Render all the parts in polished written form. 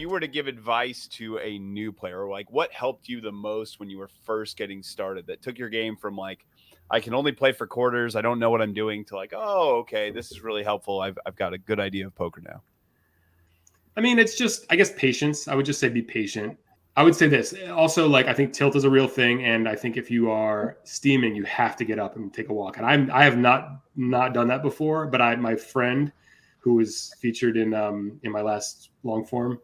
you were to give advice to a new player, like what helped you the most when you were first getting started that took your game from like, I can only play for quarters, I don't know what I'm doing, to like, oh, okay, this is really helpful. I've got a good idea of poker now. I mean, it's just, I guess, patience. I would just say be patient. I would say this also, like, I think tilt is a real thing. And I think if you are steaming, you have to get up and take a walk. And I have not done that before, but my friend who was featured in my last long form,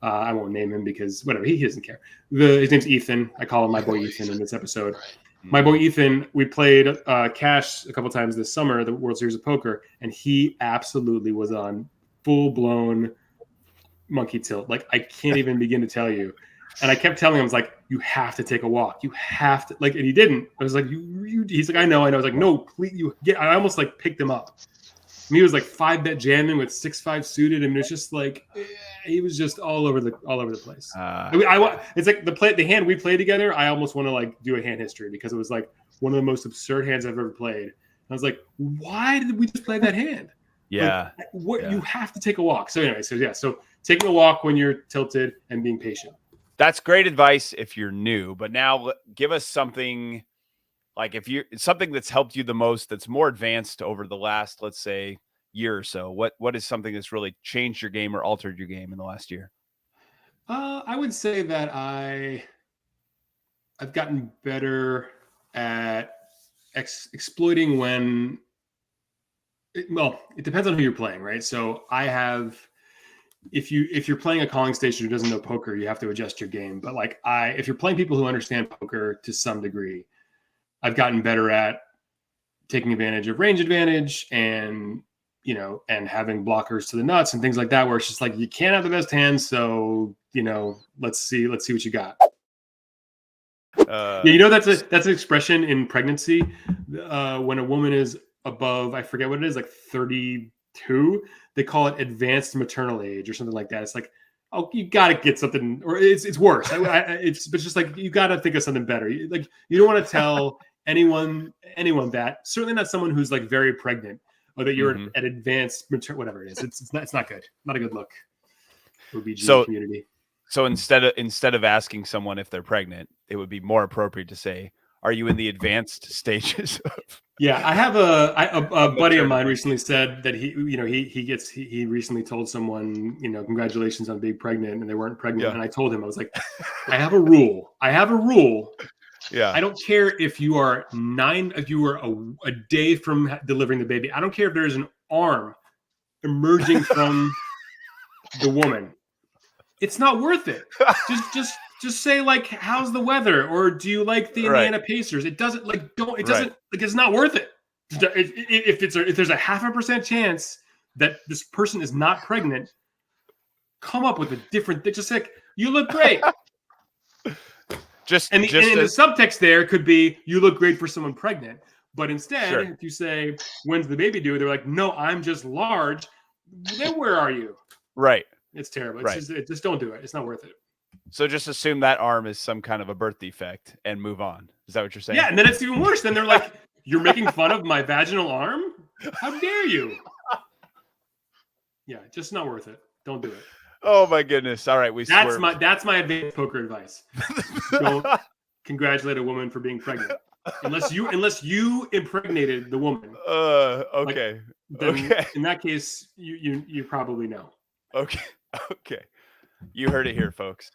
I won't name him because whatever, he doesn't care. His name's Ethan. I call him my boy Ethan in this episode. My boy Ethan, we played Cash a couple times this summer, the World Series of Poker, and he absolutely was on full-blown monkey tilt. Like, I can't even begin to tell you. And I kept telling him, I was like, you have to take a walk. You have to, like, and he didn't. I was like, he's like, I know. I was like, no, please, I almost like picked him up. And he was like 5-bet jamming with 6-5 suited. I mean, it's just like, he was just all over the place. It's like the hand we played together. I almost want to like do a hand history because it was like one of the most absurd hands I've ever played. And I was like, why did we just play that hand? Yeah. Like, you have to take a walk. So anyway, so taking a walk when you're tilted and being patient. That's great advice if you're new, but now give us something like something that's helped you the most, that's more advanced over the last, let's say, year or so. What is something that's really changed your game or altered your game in the last year? I would say that I've gotten better at exploiting when. It depends on who you're playing, right? So I have. If you're playing a calling station who doesn't know poker, you have to adjust your game. But like if you're playing people who understand poker to some degree, I've gotten better at taking advantage of range advantage and having blockers to the nuts and things like that, where it's just like you can't have the best hands, so let's see what you got. That's an expression in pregnancy when a woman is above, I forget what it is, like 32. They call it advanced maternal age or something like that. It's like, oh, you got to get something, or it's worse. It's just like, you got to think of something better. Like, you don't want to tell anyone that, certainly not someone who's like very pregnant, or that you're at advanced mature, whatever it is. It's not good. Not a good look. OBG community. So instead of asking someone if they're pregnant, it would be more appropriate to say, are you in the advanced stages of? Yeah, I have a buddy of mine recently said that he recently told someone, congratulations on being pregnant, and they weren't pregnant. Yeah. And I told him, I was like, I have a rule. Yeah. I don't care if you are a day from delivering the baby. I don't care if there's an arm emerging from the woman. It's not worth it. Just say like, how's the weather? Or do you like the Indiana Pacers? It doesn't like, it's not worth it. If there's a 0.5% chance that this person is not pregnant, come up with a different thing. Just like, you look great. And the subtext there could be, you look great for someone pregnant. But instead, if you say, when's the baby due? They're like, no, I'm just large. Then where are you? Right. It's terrible. Just don't do it. It's not worth it. So just assume that arm is some kind of a birth defect and move on. Is that what you're saying? Yeah, and then it's even worse. Then they're like, you're making fun of my vaginal arm? How dare you? Yeah, just not worth it. Don't do it. Oh my goodness. All right, that's my advanced poker advice. Don't congratulate a woman for being pregnant. Unless you impregnated the woman. Okay. In that case, you probably know. Okay. You heard it here, folks.